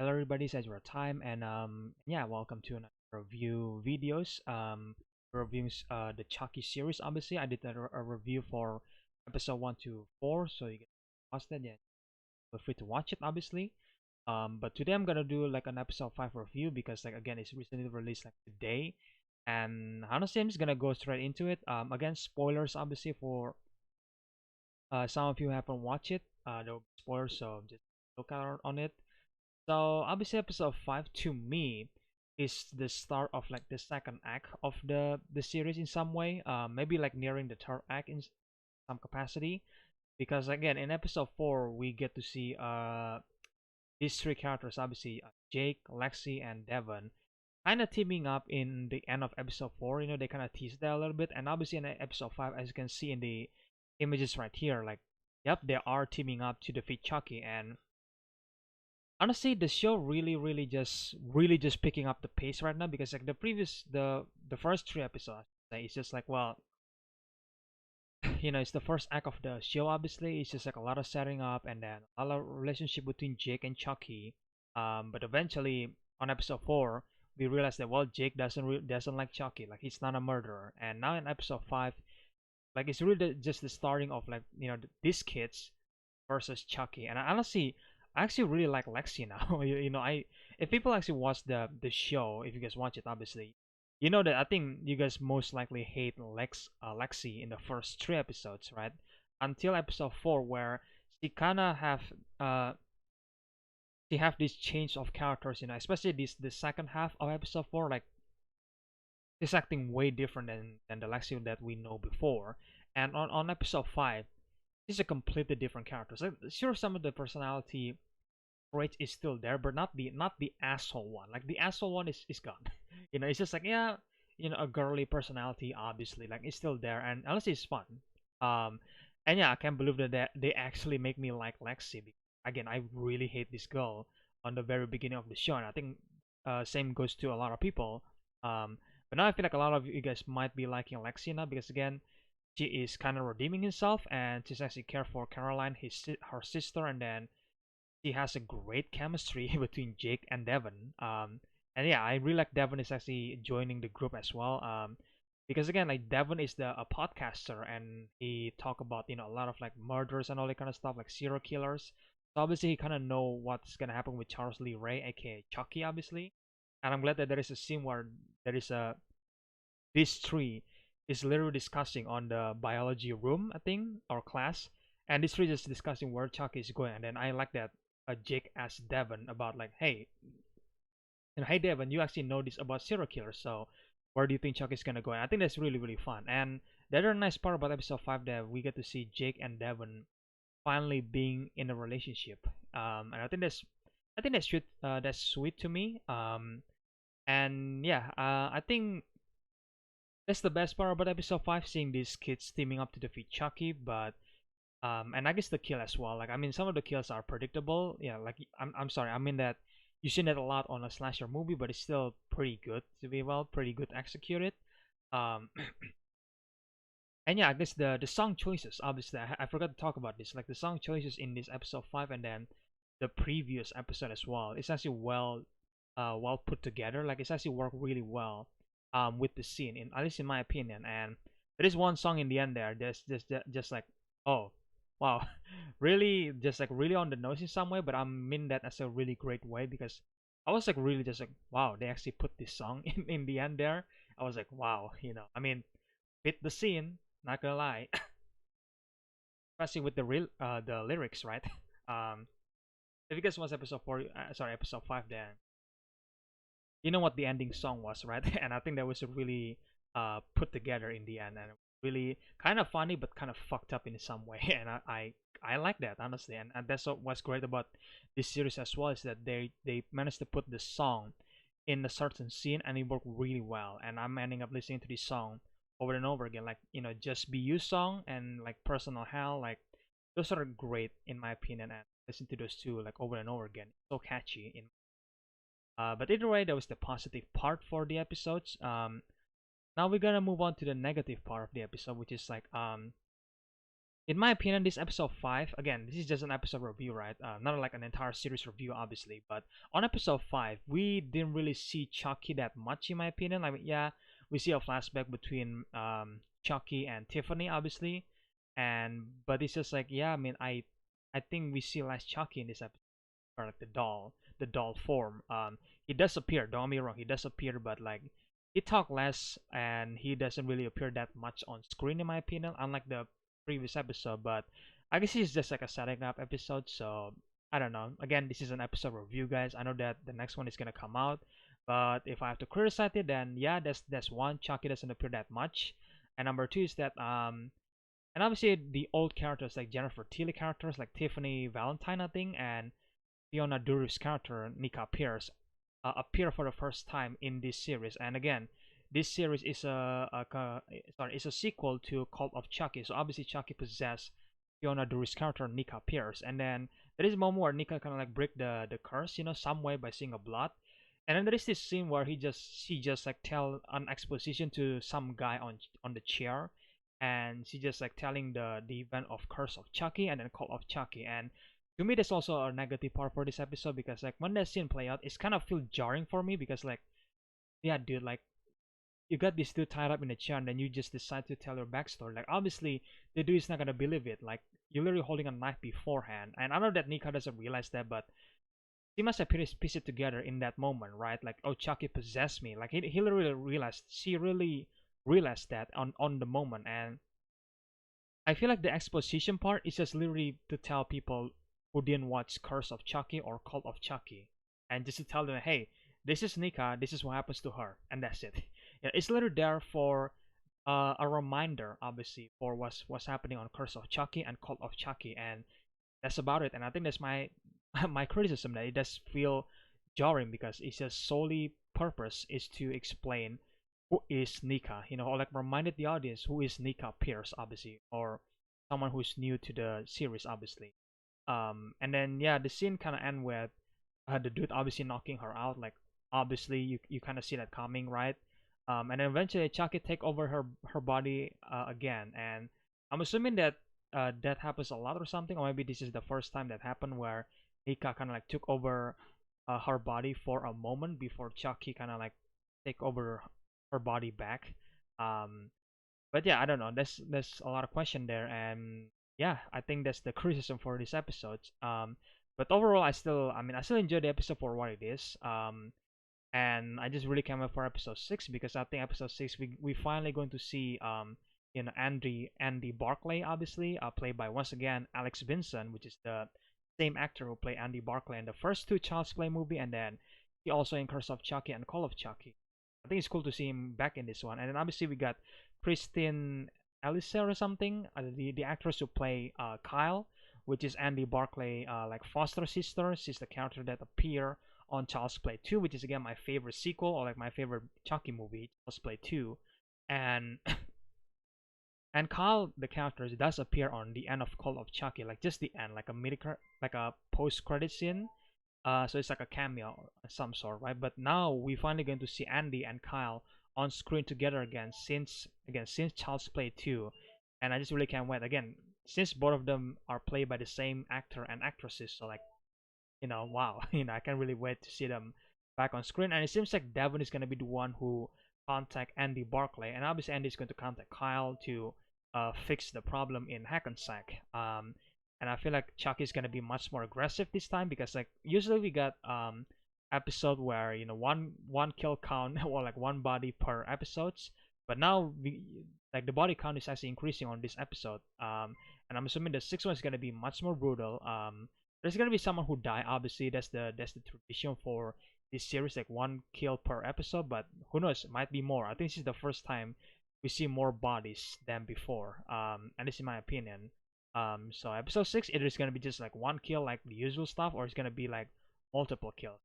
Hello everybody, it's EzraTime and yeah, welcome to another review videos. Reviewing the Chucky series. Obviously, I did a review for episode 1 to 4, so you can watch that. Yeah, feel free to watch it. Obviously, but today I'm gonna do like an episode 5 review because like again, it's recently released like today, and honestly, I'm just gonna go straight into it. Again, spoilers obviously for some of you who haven't watched it. There will be spoilers, so just look out on it. So obviously episode 5 to me is the start of like the second act of the series in some way. Maybe like nearing the third act in some capacity. Because again in episode 4 we get to see these three characters obviously Jake, Lexi, and Devon kind of teaming up in the end of episode 4. You know, they kind of tease that a little bit, and obviously in episode 5, as you can see in the images right here, like yep, they are teaming up to defeat Chucky. And honestly the show really just picking up the pace right now, because like the first three episodes it's just like, well, it's the first act of the show. Obviously it's just like a lot of setting up and then a lot of relationship between Jake and Chucky. But eventually on episode 4 we realize that, well, Jake doesn't like Chucky, like he's not a murderer. And now in episode 5, like it's really just the starting of like, these kids versus Chucky. And I actually really like Lexi now. I if people actually watch the show, if you guys watch it, obviously, you know that I think you guys most likely hate Lexi in the first three episodes, right? Until episode 4, where she kind of uh have this change of characters, especially this the second half of episode 4, like she's acting way different than the Lexi that we know before. And on episode 5, she's a completely different character. So sure, some of the personality traits is still there, but not the asshole one. Like the asshole one is gone. It's just like, yeah, a girly personality. Obviously, like it's still there, and honestly, it's fun. Um, and yeah, I can't believe that they actually make me like Lexi. Again, I really hate this girl on the very beginning of the show, and I think same goes to a lot of people. But now I feel like a lot of you guys might be liking Lexi now, because again, she is kind of redeeming herself, and she's actually care for Caroline, her sister, and then she has a great chemistry between Jake and Devon. And yeah, I really like Devon is actually joining the group as well. Because again, like Devon is a podcaster, and he talk about a lot of like murders and all that kind of stuff, like serial killers. So obviously he kind of know what's gonna happen with Charles Lee Ray, aka Chucky, obviously. And I'm glad that there is a scene where there is a this tree is literally discussing on the biology room, I think, or class, and this tree is discussing where Chuck is going. And then I like that Jake asked Devon about like, hey, hey Devon, you actually know this about serial killers, so where do you think Chuck is gonna go? And I think that's really fun. And the other nice part about episode 5 that we get to see Jake and Devon finally being in a relationship. And I think that's sweet. That's sweet to me. And yeah, I think that's the best part about episode 5, seeing these kids teaming up to defeat Chucky. But and I guess the kill as well. Like, I mean, some of the kills are predictable. Yeah, like I'm sorry, I mean that you've seen that a lot on a slasher movie, but it's still pretty good to be, well, pretty good executed. Um, and yeah, I guess the song choices. Obviously, I forgot to talk about this. Like the song choices in this episode 5 and then the previous episode as well. It's actually well put together. Like it's actually worked really well with the scene, in at least in my opinion. And there is one song in the end there. There's just like, oh wow, really just like really on the nose in some way, but I mean that as a really great way, because I was like really just like, wow, they actually put this song in the end there. I was like, wow, I mean, fit the scene, not gonna lie. Especially with the lyrics, right? um if you guys watch episode 4, sorry, episode 5, then you know what the ending song was, right? And I think that was really put together in the end, and really kind of funny but kind of fucked up in some way. And I like that, honestly. And that's what's great about this series as well, is that they managed to put the song in a certain scene and it worked really well. And I'm ending up listening to this song over and over again, like Just Be You song and like Personal Hell. Like those are great in my opinion, and listen to those two like over and over again. So catchy in but either way, that was the positive part for the episodes. Now we're gonna move on to the negative part of the episode, which is like in my opinion, this episode 5, again, this is just an episode review, right? Not like an entire series review, obviously, but on episode 5, we didn't really see Chucky that much, in my opinion. I mean, yeah, we see a flashback between Chucky and Tiffany, obviously, and but it's just like, yeah, I mean, I think we see less Chucky in this episode, or like the doll form. He does appear. Don't get me wrong, he does appear, but like he talk less and he doesn't really appear that much on screen, in my opinion, unlike the previous episode. But I guess it's just like a setting up episode, so I don't know. Again, this is an episode review, guys. I know that the next one is gonna come out, but if I have to criticize it, then yeah, that's one. Chucky doesn't appear that much, and number two is that and obviously the old characters like Jennifer Tilly characters like Tiffany Valentine, I think, and Fiona Durew's character Nika Pierce appear for the first time in this series. And again, this series is is a sequel to Cult of Chucky. So obviously Chucky possessed Fiona Durew's character Nika Pierce, and then there is a moment where Nika kind of like break the curse, some way by seeing a blood. And then there is this scene where she just like tell an exposition to some guy on the chair, and she just like telling the event of Curse of Chucky and then Cult of Chucky. And to me, there's also a negative part for this episode because like when that scene play out, it's kind of feel jarring for me because like, yeah, dude, like you got this dude tied up in a chair and then you just decide to tell your backstory. Like obviously the dude is not gonna believe it. Like you're literally holding a knife beforehand, and I know that Nika doesn't realize that, but she must have pieced it together in that moment, right? Like, oh, Chucky possessed me. Like he literally realized. She really realized that on the moment, and I feel like the exposition part is just literally to tell people who didn't watch Curse of Chucky or Cult of Chucky, and just to tell them, hey, this is Nika, this is what happens to her, and that's it. Yeah, it's literally there for a reminder, obviously, for what's happening on Curse of Chucky and Cult of Chucky, and that's about it. And I think that's my my criticism, that it does feel jarring because it's just solely purpose is to explain who is Nika, or like reminded the audience who is Nika Pierce, obviously, or someone who's new to the series, obviously. And then yeah, the scene kind of end with the dude obviously knocking her out. Like obviously you kind of see that coming, right? And then eventually Chucky take over her body again, and I'm assuming that that happens a lot or something, or maybe this is the first time that happened where Nika kind of like took over her body for a moment before Chucky kind of like take over her body back. Um, but yeah, I don't know. There's a lot of question there, and yeah, I think that's the criticism for this episode. But overall, I still enjoy the episode for what it is. And I just really can't wait for episode 6 because I think episode 6 we finally going to see Andy Barclay, obviously played by once again Alex Vincent, which is the same actor who played Andy Barclay in the first two Child's Play movie, and then he also in Curse of Chucky and Call of Chucky. I think it's cool to see him back in this one. And then obviously we got Christine Elisa or something, the actress who play Kyle, which is Andy Barclay like foster sister. She's the character that appear on Child's Play 2, which is again my favorite sequel, or like my favorite Chucky movie, Child's Play 2. And and Kyle, the character, does appear on the end of Call of Chucky, like just the end, like a like a post-credit scene. So it's like a cameo of some sort, right? But now we finally going to see Andy and Kyle on screen together since Child's Play 2, and I just really can't wait. Again, since both of them are played by the same actor and actresses, so like wow, I can't really wait to see them back on screen. And it seems like Devon is gonna be the one who contact Andy Barclay, and obviously Andy is going to contact Kyle to fix the problem in Hackensack. And I feel like Chucky is gonna be much more aggressive this time because like usually we got episode where one kill count or like one body per episodes, but now like the body count is actually increasing on this episode. And I'm assuming the sixth one is gonna be much more brutal. There's gonna be someone who die. Obviously, that's the tradition for this series, like one kill per episode. But who knows? It might be more. I think this is the first time we see more bodies than before. And this is my opinion. So episode 6, either it's gonna be just like one kill, like the usual stuff, or it's gonna be like multiple kills.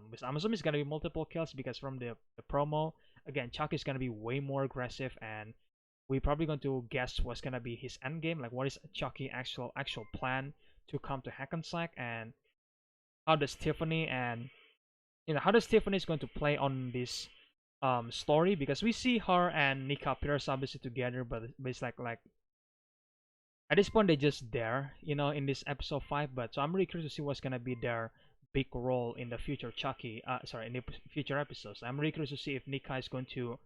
Because I'm assuming it's gonna be multiple kills because from the promo, again, Chuck is gonna be way more aggressive, and we're probably going to guess what's gonna be his end game, like what is Chucky actual plan to come to Hackensack, and how does Tiffany and how does Tiffany is going to play on this story, because we see her and Nika Pierce obviously together, but it's like at this point they just there, in this episode 5. But so I'm really curious to see what's gonna be their big role in the future Chucky. Sorry, in the future episodes. I'm really curious to see if Nika is going to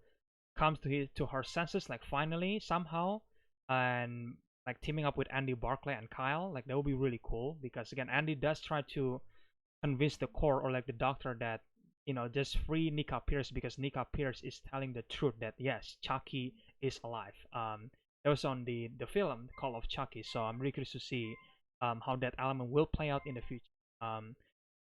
come to her senses, like finally somehow, and like teaming up with Andy Barclay and Kyle. Like that would be really cool because again, Andy does try to convince the core or like the doctor that just free Nika Pierce because Nika Pierce is telling the truth that yes, Chucky is alive. That was on the film Call of Chucky, so I'm really curious to see how that element will play out in the future. Um,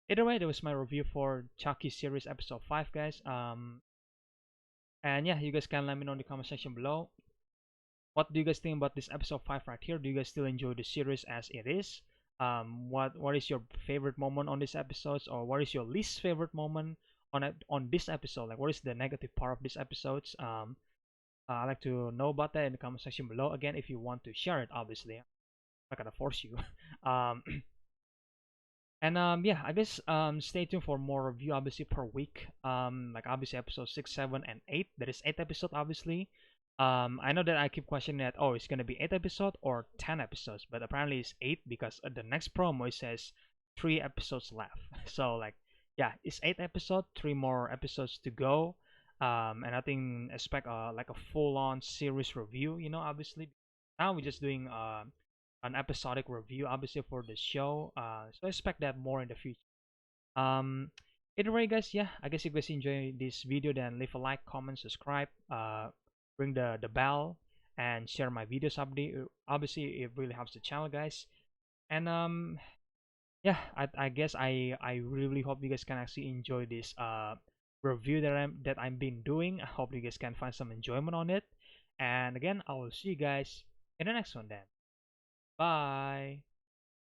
Either way, that was my review for Chucky series episode 5, guys. And yeah, you guys can let me know in the comment section below. What do you guys think about this episode 5 right here? Do you guys still enjoy the series as it is? What is your favorite moment on this episode, or what is your least favorite moment on this episode? Like, what is the negative part of this episodes? I'd like to know about that in the comment section below. Again, if you want to share it, obviously, I'm not gonna force you. um, and yeah, I guess stay tuned for more review obviously per week. Like obviously episode 6, 7, and 8. There is 8 episode obviously. I know that I keep questioning that, oh, it's gonna be 8 episode or 10 episodes, but apparently it's 8 because the next promo it says 3 episodes left. So like, yeah, it's 8 episode, 3 more episodes to go. And I think expect like a full-on series review. Obviously now we're just doing an episodic review, obviously for the show. So expect that more in the future. Um, Either way, guys, yeah, I guess if you guys enjoy this video, then leave a like, comment, subscribe, ring the bell, and share my videos. Obviously, it really helps the channel, guys. And yeah, I guess I really hope you guys can actually enjoy this review that I'm been doing. I hope you guys can find some enjoyment on it. And again, I will see you guys in the next one then. Bye.